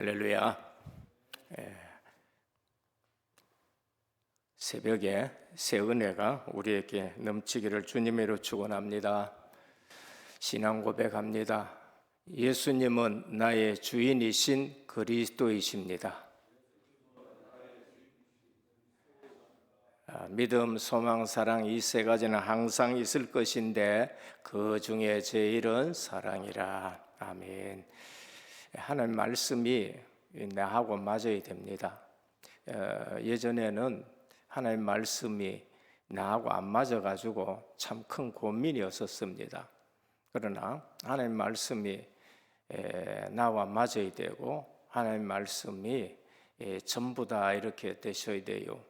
할렐루야. 새벽에 새 은혜가 우리에게 넘치기를 주님으로 축원합니다. 신앙 고백합니다. 예수님은 나의 주인이신 그리스도이십니다. 믿음, 소망, 사랑 이 세 가지는 항상 있을 것인데 그 중에 제일은 사랑이라. 아멘. 하나님 말씀이 나하고 맞아야 됩니다. 예전에는 하나님 말씀이 나하고 안 맞아가지고 참 큰 고민이었었습니다. 그러나 하나님 말씀이 나와 맞아야 되고 하나님 말씀이 전부 다 이렇게 되셔야 돼요.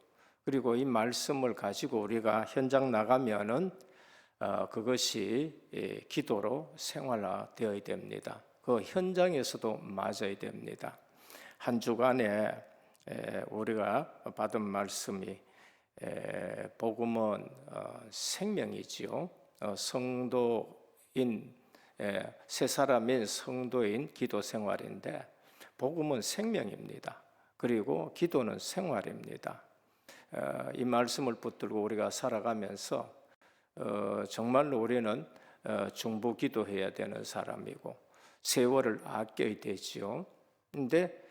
그리고 이 말씀을 가지고 우리가 현장 나가면은 그것이 기도로 생활화되어야 됩니다. 그 현장에서도 맞아야 됩니다. 한 주간에 우리가 받은 말씀이 복음은 생명이지요. 성도인 새 사람인 성도인 기도 생활인데 복음은 생명입니다. 그리고 기도는 생활입니다. 이 말씀을 붙들고 우리가 살아가면서 정말로 우리는 중보 기도해야 되는 사람이고 세월을 아껴야 되지요. 근데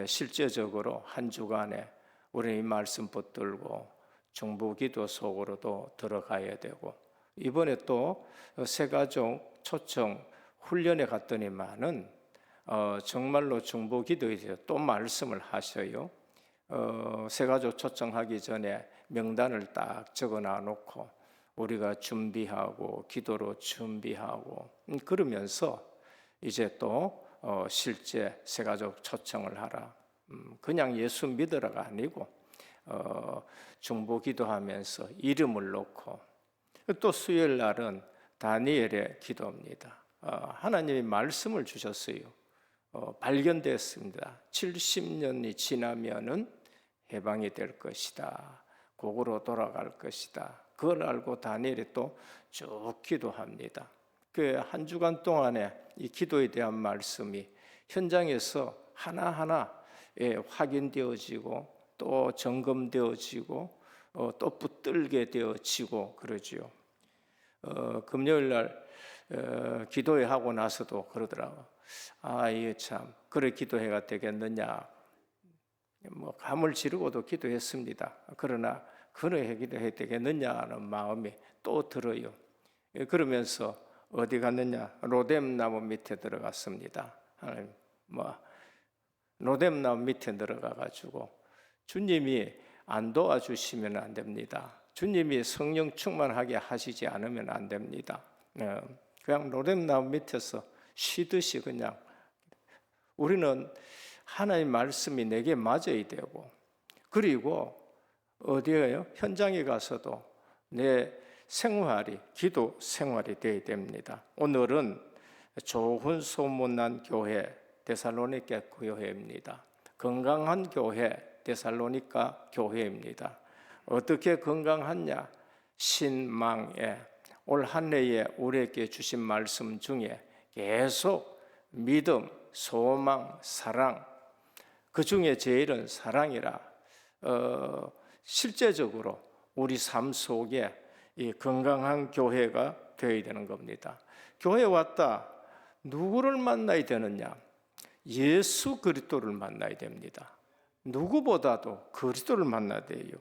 실제적으로 한 주간에 우리는 이 말씀 붙들고 중보기도 속으로도 들어가야 되고 이번에 또 새가족 초청 훈련에 갔더니만은 정말로 중보기도에 대해서 또 말씀을 하셔요. 새가족 초청하기 전에 명단을 딱 적어놔 놓고 우리가 준비하고 기도로 준비하고 그러면서 이제 또 실제 새가족 초청을 하라. 그냥 예수 믿으라가 아니고 중보 기도하면서 이름을 놓고 또 수요일 날은 다니엘의 기도입니다. 하나님이 말씀을 주셨어요. 발견됐습니다. 70년이 지나면은 해방이 될 것이다. 고국으로 돌아갈 것이다. 그걸 알고 다니엘이 또 쭉 기도합니다. 그 한 주간 동안에 이 기도에 대한 말씀이 현장에서 하나하나 확인되어지고 또 점검되어지고 또 붙들게 되어지고 그러지요. 금요일 날 기도회 하고 나서도 그러더라고. 이게 참 그래 기도회가 되겠느냐. 감을 지르고도 기도했습니다. 그러나 그래 기도해야 되겠느냐는 마음이 또 들어요. 그러면서 어디 갔느냐? 로뎀나무 밑에 들어갔습니다. 하나님, 로뎀나무 밑에 들어가가지고 주님이 안 도와주시면 안 됩니다. 주님이 성령 충만하게 하시지 않으면 안 됩니다. 그냥 로뎀나무 밑에서 쉬듯이 그냥 우리는 하나님 말씀이 내게 맞아야 되고 그리고 어디에요? 현장에 가서도 내 생활이 기도 생활이 되어야 됩니다. 오늘은 좋은 소문난 교회 데살로니가 교회입니다. 건강한 교회 데살로니가 교회입니다. 어떻게 건강하냐? 신망에 올 한 해에 우리에게 주신 말씀 중에 계속 믿음, 소망, 사랑 그 중에 제일은 사랑이라 실제적으로 우리 삶 속에 이 건강한 교회가 되어야 되는 겁니다. 교회 왔다. 누구를 만나야 되느냐? 예수 그리스도를 만나야 됩니다. 누구보다도 그리스도를 만나야 돼요.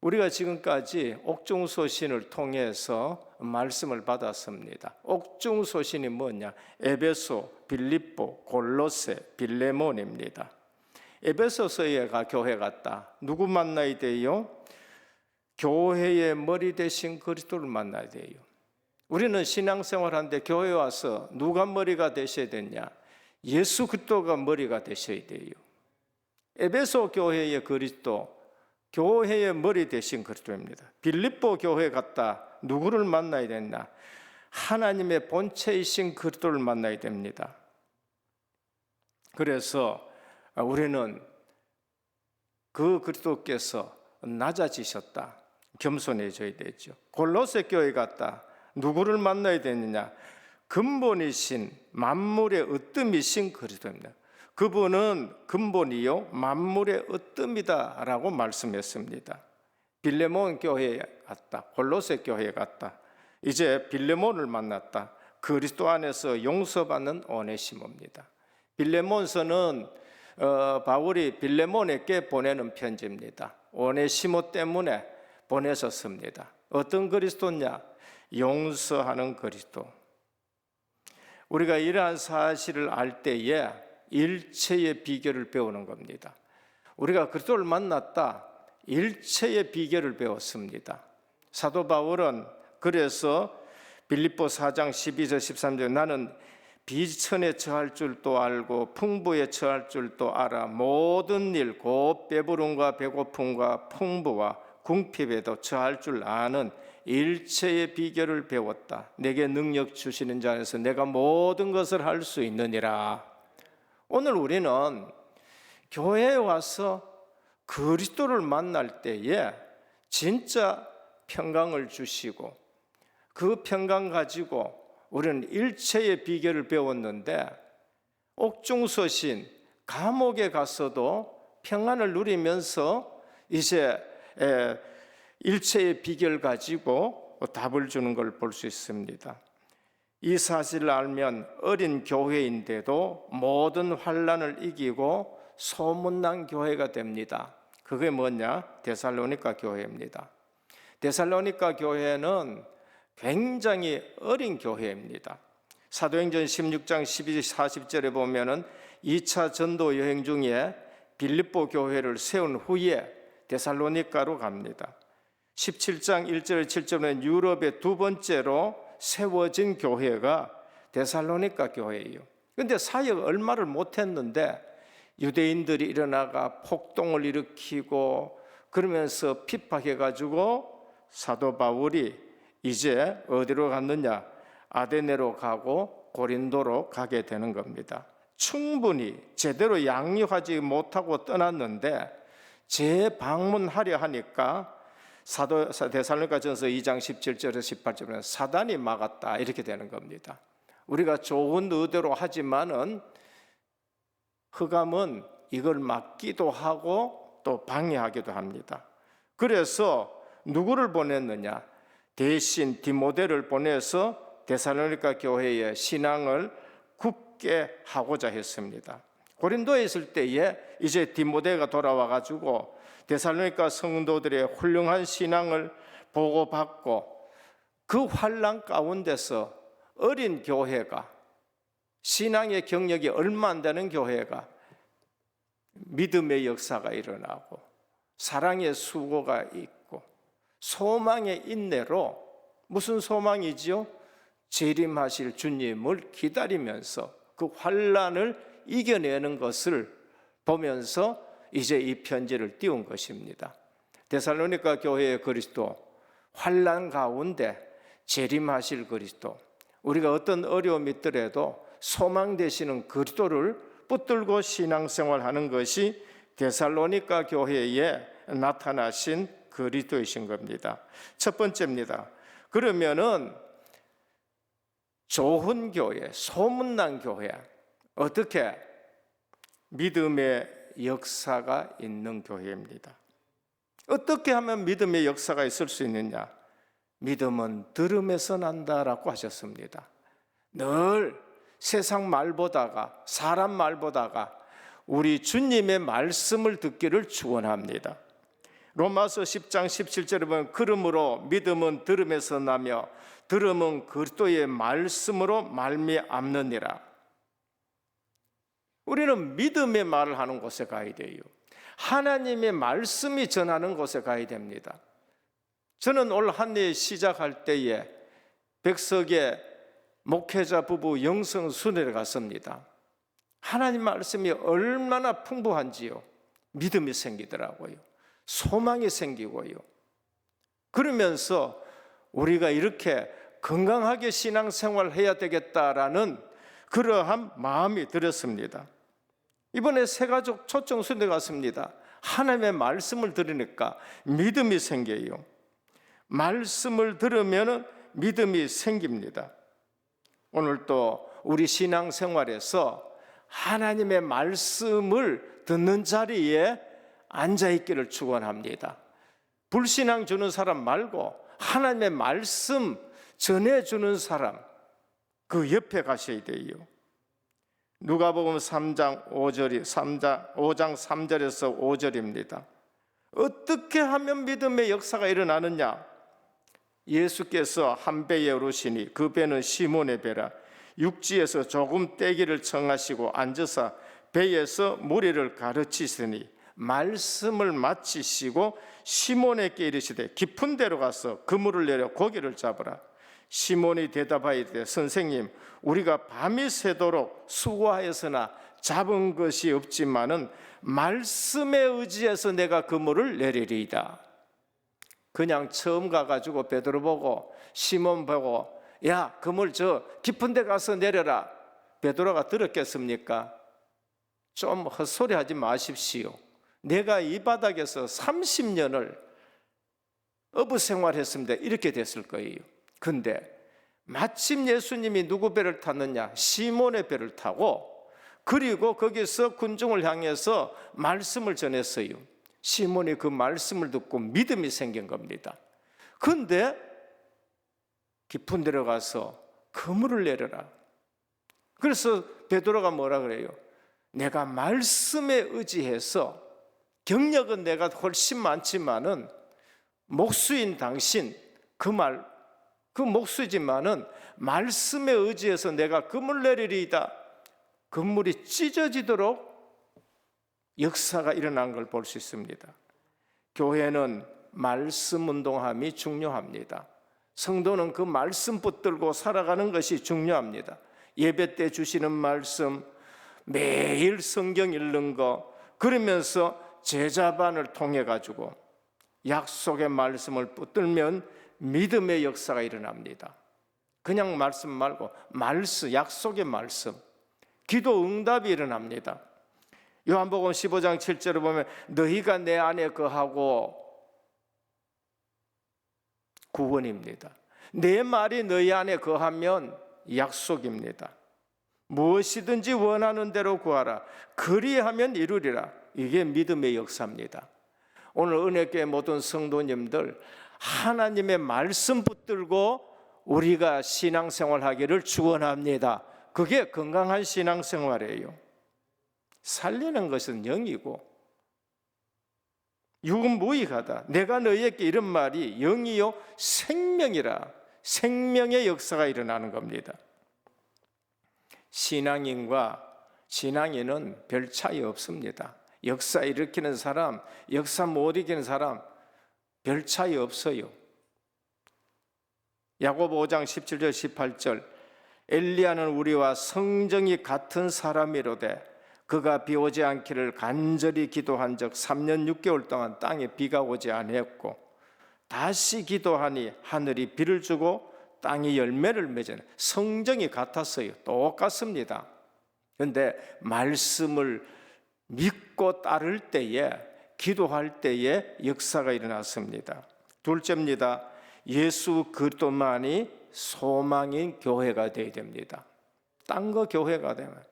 우리가 지금까지 옥중서신을 통해서 말씀을 받았습니다. 옥중서신이 뭐냐? 에베소, 빌립보, 골로새, 빌레몬입니다. 에베소서에 교회 갔다. 누구 만나야 돼요? 교회의 머리 대신 그리스도를 만나야 돼요. 우리는 신앙생활하는데 교회 와서 누가 머리가 되셔야 되냐? 예수 그리스도가 머리가 되셔야 돼요. 에베소 교회의 그리스도, 교회의 머리 대신 그리스도입니다. 빌립보 교회 갔다. 누구를 만나야 되냐? 하나님의 본체이신 그리스도를 만나야 됩니다. 그래서 우리는 그 그리스도께서 낮아지셨다. 겸손해져야 되죠. 골로새 교회 갔다. 누구를 만나야 되느냐? 근본이신 만물의 으뜸이신 그리스도입니다. 그분은 근본이요 만물의 으뜸이다라고 말씀했습니다. 빌레몬 교회에 갔다. 골로새 교회에 갔다. 이제 빌레몬을 만났다. 그리스도 안에서 용서받는 오네시모입니다. 빌레몬서는 바울이 빌레몬에게 보내는 편지입니다. 오네시모 때문에 보내서 씁니다. 어떤 그리스도냐? 용서하는 그리스도. 우리가 이러한 사실을 알 때에 일체의 비결을 배우는 겁니다. 우리가 그리스도를 만났다. 일체의 비결을 배웠습니다. 사도 바울은 그래서 빌립보 4장 12절 13절 나는 비천에 처할 줄도 알고 풍부에 처할 줄도 알아 모든 일 곧 배부름과 배고픔과 풍부와 궁핍에도 처할 줄 아는 일체의 비결을 배웠다. 내게 능력 주시는 자 안에서 내가 모든 것을 할 수 있느니라. 오늘 우리는 교회에 와서 그리스도를 만날 때에 진짜 평강을 주시고 그 평강 가지고 우리는 일체의 비결을 배웠는데 옥중서신 감옥에 가서도 평안을 누리면서 이제 일체의 비결 가지고 답을 주는 걸 볼 수 있습니다. 이 사실을 알면 어린 교회인데도 모든 환난을 이기고 소문난 교회가 됩니다. 그게 뭐냐? 데살로니가 교회입니다. 데살로니가 교회는 굉장히 어린 교회입니다. 사도행전 16장 12절 40절에 보면은 2차 전도 여행 중에 빌립보 교회를 세운 후에 데살로니가로 갑니다. 17장 1절 7절은 유럽의 두 번째로 세워진 교회가 데살로니가 교회예요. 그런데 사역 얼마를 못했는데 유대인들이 일어나가 폭동을 일으키고 그러면서 핍박해가지고 사도 바울이 이제 어디로 갔느냐? 아데네로 가고 고린도로 가게 되는 겁니다. 충분히 제대로 양육하지 못하고 떠났는데 재방문하려 하니까 데살로니가전서 2장 17절에서 18절에 사단이 막았다 이렇게 되는 겁니다. 우리가 좋은 의도로 하지만은 흑암은 이걸 막기도 하고 또 방해하기도 합니다. 그래서 누구를 보냈느냐? 대신 디모데를 보내서 데살로니가 교회의 신앙을 굳게 하고자 했습니다. 고린도에 있을 때에 이제 디모데가 돌아와 가지고 데살로니가 성도들의 훌륭한 신앙을 보고받고 그 환난 가운데서 어린 교회가 신앙의 경력이 얼마 안 되는 교회가 믿음의 역사가 일어나고 사랑의 수고가 있고 소망의 인내로 무슨 소망이지요? 재림하실 주님을 기다리면서 그 환난을 이겨내는 것을 보면서 이제 이 편지를 띄운 것입니다. 데살로니가 교회의 그리스도, 환난 가운데 재림하실 그리스도, 우리가 어떤 어려움이 있더라도 소망 되시는 그리스도를 붙들고 신앙생활하는 것이 데살로니가 교회에 나타나신 그리스도이신 겁니다. 첫 번째입니다. 그러면은 좋은 교회, 소문난 교회, 어떻게 믿음의 역사가 있는 교회입니다. 어떻게 하면 믿음의 역사가 있을 수 있느냐? 믿음은 들음에서 난다라고 하셨습니다. 늘 세상 말보다가 사람 말보다가 우리 주님의 말씀을 듣기를 축원합니다. 로마서 10장 17절에 보면 그러므로 믿음은 들음에서 나며 들음은 그리스도의 말씀으로 말미암느니라. 우리는 믿음의 말을 하는 곳에 가야 돼요. 하나님의 말씀이 전하는 곳에 가야 됩니다. 저는 올 한 해 시작할 때에 백석의 목회자 부부 영성순회를 갔습니다. 하나님 말씀이 얼마나 풍부한지요. 믿음이 생기더라고요. 소망이 생기고요. 그러면서 우리가 이렇게 건강하게 신앙생활을 해야 되겠다라는 그러한 마음이 들었습니다. 이번에 새가족 초청순회 갔습니다. 하나님의 말씀을 들으니까 믿음이 생겨요. 말씀을 들으면 믿음이 생깁니다. 오늘 또 우리 신앙생활에서 하나님의 말씀을 듣는 자리에 앉아있기를 축원합니다. 불신앙 주는 사람 말고 하나님의 말씀 전해주는 사람, 그 옆에 가셔야 돼요. 누가복음 5장 3절에서 5절입니다. 어떻게 하면 믿음의 역사가 일어나느냐? 예수께서 한 배에 오르시니 그 배는 시몬의 배라. 육지에서 조금 떼기를 청하시고 앉아서 배에서 무리를 가르치시니 말씀을 마치시고 시몬에게 이르시되 깊은 데로 가서 그물을 내려 고기를 잡으라. 시몬이 대답하이되 선생님, 우리가 밤이 새도록 수고하였으나 잡은 것이 없지만은 말씀에 의지해서 내가 그물을 내리리이다. 그냥 처음 가가지고 베드로 보고 시몬 보고 야, 그물 저 깊은 데 가서 내려라. 베드로가 들었겠습니까? 좀 헛소리하지 마십시오. 내가 이 바닥에서 30년을 어부 생활했습니다. 이렇게 됐을 거예요. 근데 마침 예수님이 누구 배를 탔느냐? 시몬의 배를 타고, 그리고 거기서 군중을 향해서 말씀을 전했어요. 시몬이 그 말씀을 듣고 믿음이 생긴 겁니다. 근데 깊은 데로 가서 그물을 내려라. 그래서 베드로가 뭐라 그래요? 내가 말씀에 의지해서, 경력은 내가 훨씬 많지만은 목수인 당신, 그 목수지만은 말씀에 의지해서 내가 그물 내리리이다. 그물이 찢어지도록 역사가 일어난 걸 볼 수 있습니다. 교회는 말씀 운동함이 중요합니다. 성도는 그 말씀 붙들고 살아가는 것이 중요합니다. 예배 때 주시는 말씀, 매일 성경 읽는 거, 그러면서 제자반을 통해 가지고 약속의 말씀을 붙들면 믿음의 역사가 일어납니다. 그냥 말씀 말고 약속의 말씀, 기도 응답이 일어납니다. 요한복음 15장 7절을 보면 너희가 내 안에 거하고, 구원입니다. 내 말이 너희 안에 거하면 약속입니다. 무엇이든지 원하는 대로 구하라. 그리하면 이루리라. 이게 믿음의 역사입니다. 오늘 은혜교회 모든 성도님들, 하나님의 말씀 붙들고 우리가 신앙생활하기를 축원합니다. 그게 건강한 신앙생활이에요. 살리는 것은 영이고 육은 무익하다. 내가 너희에게 이런 말이 영이요 생명이라. 생명의 역사가 일어나는 겁니다. 신앙인과 신앙인은 별 차이 없습니다. 역사 일으키는 사람, 역사 못 이기는 사람 별 차이 없어요. 야고보 5장 17절 18절 엘리야는 우리와 성정이 같은 사람이로되 그가 비 오지 않기를 간절히 기도한 적 3년 6개월 동안 땅에 비가 오지 아니했고 다시 기도하니 하늘이 비를 주고 땅이 열매를 맺으니 성정이 같았어요. 똑같습니다. 그런데 말씀을 믿고 따를 때에, 기도할 때에 역사가 일어났습니다. 둘째입니다. 예수 그리스도만이 소망인 교회가 되어야 됩니다. 딴 거 교회가 되면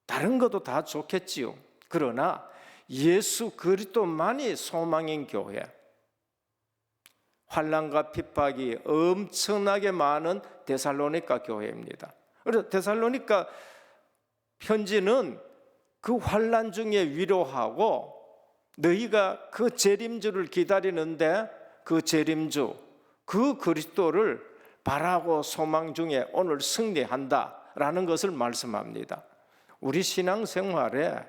다른 것도 다 좋겠지요. 그러나 예수 그리스도만이 소망인 교회. 환난과 핍박이 엄청나게 많은 데살로니가 교회입니다. 그래서 데살로니가 편지는 그 환난 중에 위로하고, 너희가 그 재림주를 기다리는데 그 재림주, 그 그리스도를 바라고 소망 중에 오늘 승리한다라는 것을 말씀합니다. 우리 신앙생활에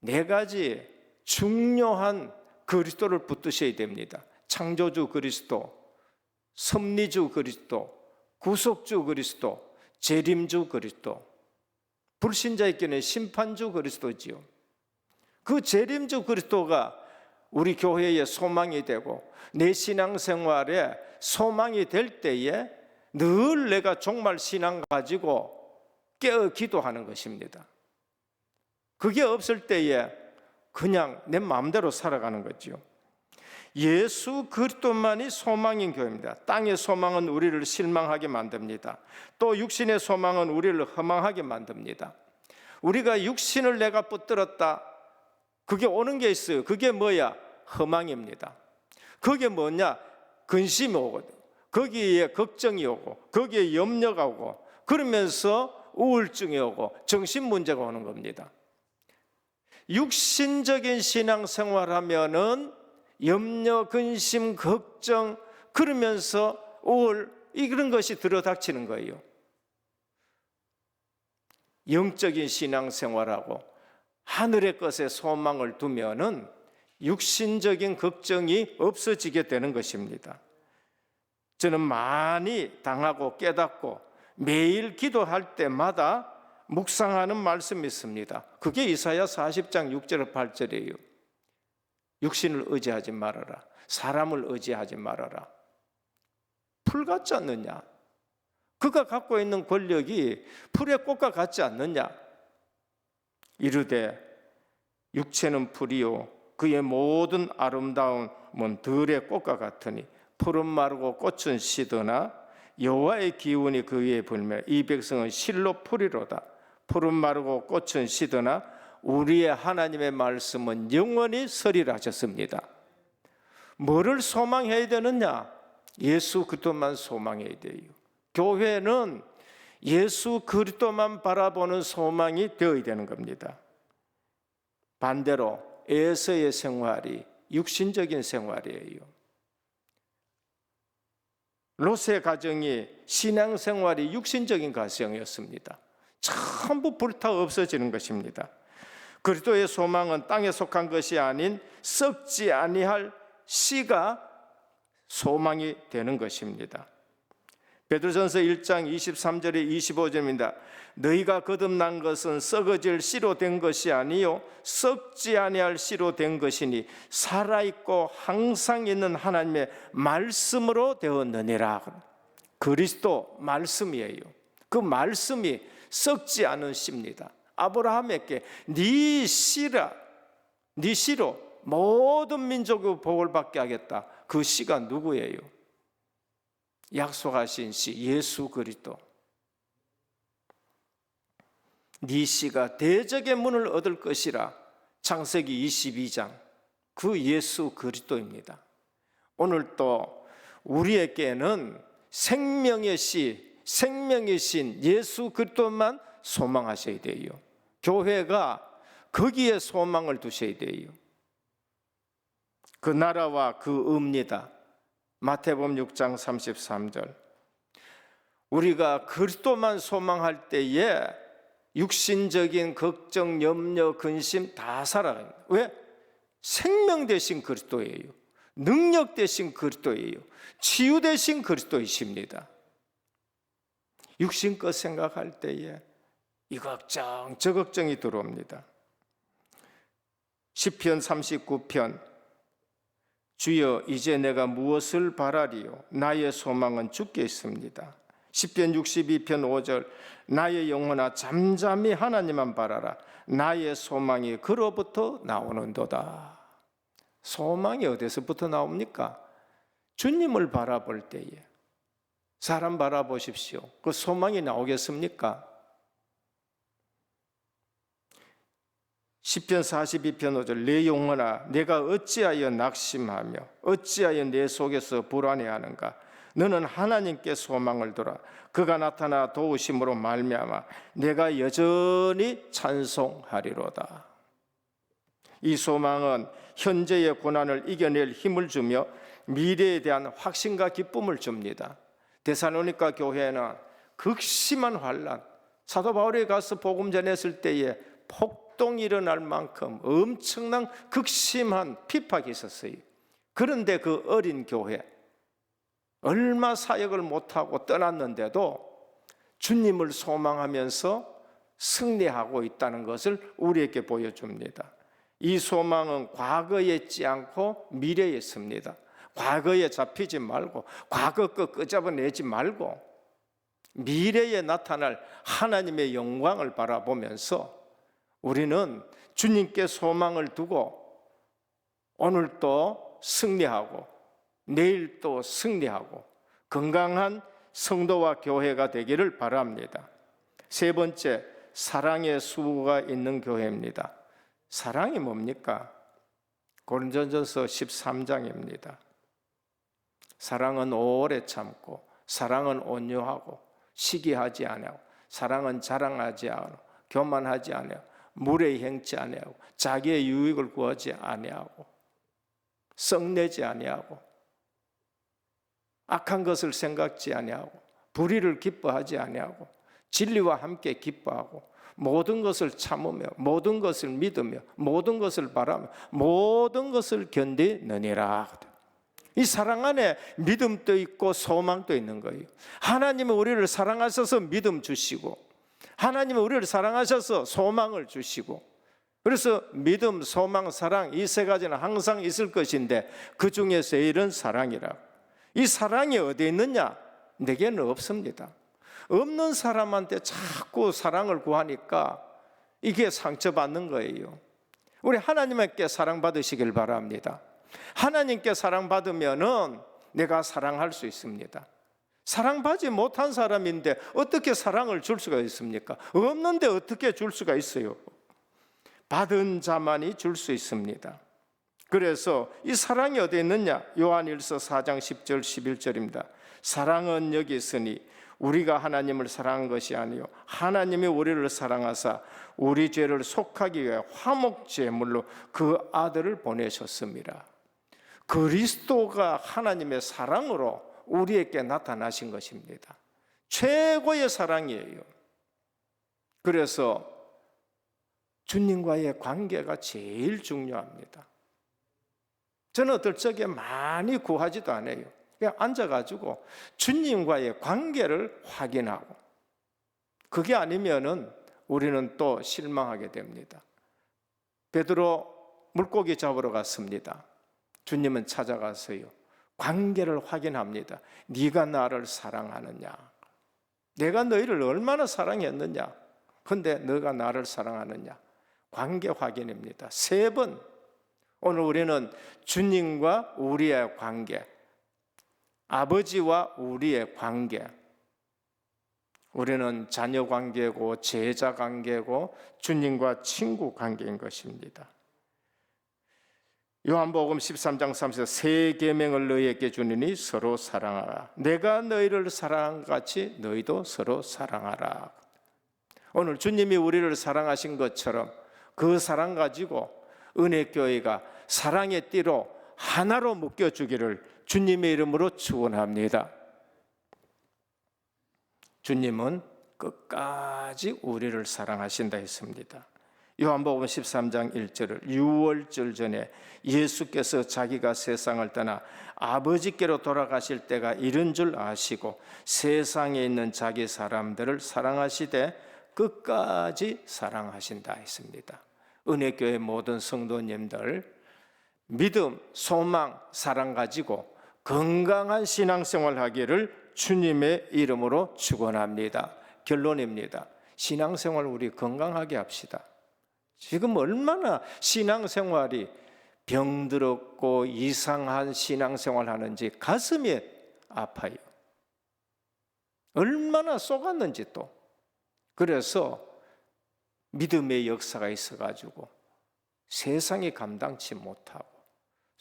4가지 중요한 그리스도를 붙드셔야 됩니다. 창조주 그리스도, 섭리주 그리스도, 구속주 그리스도, 재림주 그리스도. 불신자에게는 심판주 그리스도지요. 그 재림주 그리스도가 우리 교회의 소망이 되고 내 신앙생활에 소망이 될 때에 늘 내가 종말 신앙 가지고 깨어 기도하는 것입니다. 그게 없을 때에 그냥 내 마음대로 살아가는 거죠. 예수 그리스도만이 소망인 교회입니다. 땅의 소망은 우리를 실망하게 만듭니다. 또 육신의 소망은 우리를 허망하게 만듭니다. 우리가 육신을 내가 붙들었다, 그게 오는 게 있어요. 그게 뭐야? 허망입니다. 그게 뭐냐? 근심이 오거든. 거기에 걱정이 오고, 거기에 염려가 오고, 그러면서 우울증이 오고 정신 문제가 오는 겁니다. 육신적인 신앙생활하면은 염려, 근심, 걱정, 그러면서 우울, 이런 것이 들어닥치는 거예요. 영적인 신앙생활하고 하늘의 것에 소망을 두면은 육신적인 걱정이 없어지게 되는 것입니다. 저는 많이 당하고 깨닫고 매일 기도할 때마다 묵상하는 말씀이 있습니다. 그게 이사야 40장 6절 8절이에요. 육신을 의지하지 말아라. 사람을 의지하지 말아라. 풀 같지 않느냐? 그가 갖고 있는 권력이 풀의 꽃과 같지 않느냐? 이르되 육체는 풀이요 그의 모든 아름다움은 들의 꽃과 같으니 풀은 마르고 꽃은 시드나 여호와의 기운이 그 위에 불며 이 백성은 실로 풀이로다. 풀은 마르고 꽃은 시드나 우리의 하나님의 말씀은 영원히 서리라 하셨습니다. 뭐를 소망해야 되느냐? 예수 그리스도만 소망해야 돼요. 교회는 예수 그리스도만 바라보는 소망이 되어야 되는 겁니다. 반대로 에서의 생활이 육신적인 생활이에요. 롯의 가정이 신앙생활이 육신적인 가정이었습니다. 전부 불타 없어지는 것입니다. 그리스도의 소망은 땅에 속한 것이 아닌 썩지 아니할 씨가 소망이 되는 것입니다. 베드로전서 1장 23절에 25절입니다. 너희가 거듭난 것은 썩어질 씨로 된 것이 아니요 썩지 아니할 씨로 된 것이니 살아있고 항상 있는 하나님의 말씀으로 되었느니라. 그리스도 말씀이에요. 그 말씀이 썩지 않은 씨입니다. 아브라함에게 네 씨라, 네 씨로 모든 민족의 복을 받게 하겠다. 그 씨가 누구예요? 약속하신 씨 예수 그리스도. 네 씨가 대적의 문을 얻을 것이라. 창세기 22장 그 예수 그리스도입니다. 오늘 또 우리에게는 생명의 씨, 생명의 신 예수 그리스도만 소망하셔야 돼요. 교회가 거기에 소망을 두셔야 돼요. 그 나라와 그 의입니다. 마태복음 6장 33절. 우리가 그리스도만 소망할 때에 육신적인 걱정, 염려, 근심 다 살아가요. 왜? 생명 되신 그리스도예요. 능력 되신 그리스도예요. 치유 되신 그리스도이십니다. 육신껏 생각할 때에 이 걱정 저 걱정이 들어옵니다. 시편 39편 주여 이제 내가 무엇을 바라리요 나의 소망은 주께 있습니다. 시편 62편 5절 나의 영혼아 잠잠히 하나님만 바라라 나의 소망이 그로부터 나오는도다. 소망이 어디서부터 나옵니까? 주님을 바라볼 때에. 사람 바라보십시오. 그 소망이 나오겠습니까? 시편 42편 5절 내 영혼아 내가 어찌하여 낙심하며 어찌하여 내 속에서 불안해하는가. 너는 하나님께 소망을 두라. 그가 나타나 도우심으로 말미암아 내가 여전히 찬송하리로다. 이 소망은 현재의 고난을 이겨낼 힘을 주며 미래에 대한 확신과 기쁨을 줍니다. 데살로니가 교회는 극심한 환난, 사도 바울이 가서 복음 전했을 때에 폭동이 일어날 만큼 엄청난 극심한 핍박이 있었어요. 그런데 그 어린 교회 얼마 사역을 못하고 떠났는데도 주님을 소망하면서 승리하고 있다는 것을 우리에게 보여줍니다. 이 소망은 과거에 있지 않고 미래에 있습니다. 과거에 잡히지 말고 과거 거 끄잡아내지 말고 미래에 나타날 하나님의 영광을 바라보면서 우리는 주님께 소망을 두고 오늘도 승리하고 내일 또 승리하고 건강한 성도와 교회가 되기를 바랍니다. 세 번째, 사랑의 수고가 있는 교회입니다. 사랑이 뭡니까? 고린도전서 13장입니다. 사랑은 오래 참고, 사랑은 온유하고, 시기하지 아니하고, 사랑은 자랑하지 않고, 교만하지 아니하고, 물에 행치 아니하고, 자기의 유익을 구하지 아니하고, 썩내지 아니하고, 악한 것을 생각지 아니하고, 불의를 기뻐하지 아니하고, 진리와 함께 기뻐하고, 모든 것을 참으며, 모든 것을 믿으며, 모든 것을 바라며, 모든 것을 견디느니라. 이 사랑 안에 믿음도 있고 소망도 있는 거예요. 하나님은 우리를 사랑하셔서 믿음 주시고, 하나님은 우리를 사랑하셔서 소망을 주시고, 그래서 믿음, 소망, 사랑 이 세 가지는 항상 있을 것인데 그 중에서 이런 사랑이라. 이 사랑이 어디에 있느냐? 내게는 없습니다. 없는 사람한테 자꾸 사랑을 구하니까 이게 상처받는 거예요. 우리 하나님께 사랑받으시길 바랍니다. 하나님께 사랑받으면은 내가 사랑할 수 있습니다. 사랑받지 못한 사람인데 어떻게 사랑을 줄 수가 있습니까? 없는데 어떻게 줄 수가 있어요? 받은 자만이 줄 수 있습니다. 그래서 이 사랑이 어디 있느냐? 요한일서 4장 10절 11절입니다. 사랑은 여기 있으니 우리가 하나님을 사랑한 것이 아니요 하나님이 우리를 사랑하사 우리 죄를 속하기 위해 화목제물로 그 아들을 보내셨습니다. 그리스도가 하나님의 사랑으로 우리에게 나타나신 것입니다. 최고의 사랑이에요. 그래서 주님과의 관계가 제일 중요합니다. 저는 어떨 적에 많이 구하지도 않아요. 그냥 앉아가지고 주님과의 관계를 확인하고, 그게 아니면은 우리는 또 실망하게 됩니다. 베드로 물고기 잡으러 갔습니다. 주님은 찾아가서요, 관계를 확인합니다. 네가 나를 사랑하느냐? 내가 너희를 얼마나 사랑했느냐? 근데 너가 나를 사랑하느냐? 관계 확인입니다. 3번. 오늘 우리는 주님과 우리의 관계, 아버지와 우리의 관계, 우리는 자녀 관계고 제자 관계고 주님과 친구 관계인 것입니다. 요한복음 13장 3절 새 계명을 너희에게 주니니 서로 사랑하라. 내가 너희를 사랑한 같이 너희도 서로 사랑하라. 오늘 주님이 우리를 사랑하신 것처럼 그 사랑 가지고 은혜교회가 사랑의 띠로 하나로 묶여주기를 주님의 이름으로 축원합니다. 주님은 끝까지 우리를 사랑하신다 했습니다. 요한복음 13장 1절을 6월절 전에 예수께서 자기가 세상을 떠나 아버지께로 돌아가실 때가 이른 줄 아시고 세상에 있는 자기 사람들을 사랑하시되 끝까지 사랑하신다 했습니다. 은혜교회 모든 성도님들 믿음, 소망, 사랑 가지고 건강한 신앙생활 하기를 주님의 이름으로 축원합니다. 결론입니다. 신앙생활 우리 건강하게 합시다. 지금 얼마나 신앙생활이 병들었고 이상한 신앙생활 하는지 가슴이 아파요. 얼마나 속았는지 또. 그래서 믿음의 역사가 있어가지고 세상이 감당치 못하고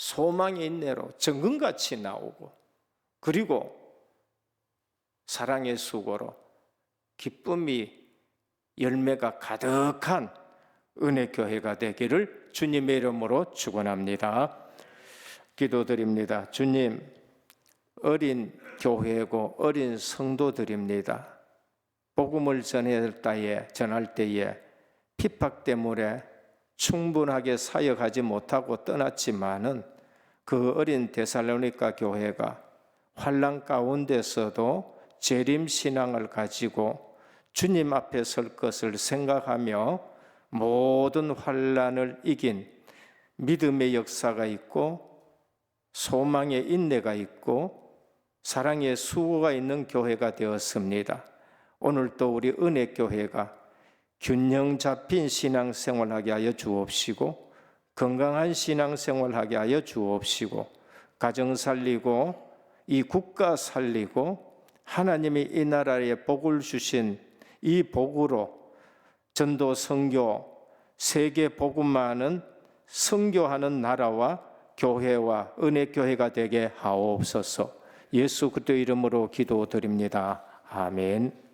소망의 인내로 정금같이 나오고, 그리고 사랑의 수고로 기쁨이 열매가 가득한 은혜교회가 되기를 주님의 이름으로 축원합니다. 기도드립니다. 주님, 어린 교회고 어린 성도들입니다. 복음을 전할 때에 핍박 때문에 충분하게 사역하지 못하고 떠났지만은 그 어린 데살로니가 교회가 환난 가운데서도 재림 신앙을 가지고 주님 앞에 설 것을 생각하며 모든 환난을 이긴 믿음의 역사가 있고 소망의 인내가 있고 사랑의 수고가 있는 교회가 되었습니다. 오늘도 우리 은혜교회가 균형 잡힌 신앙생활하게 하여 주옵시고 건강한 신앙생활 하게 하여 주옵시고, 가정 살리고 이 국가 살리고 하나님이 이 나라에 복을 주신 이 복으로 전도 선교 세계 복음화하는 선교하는 나라와 교회와 은혜교회가 되게 하옵소서. 예수 그리스도 이름으로 기도드립니다. 아멘.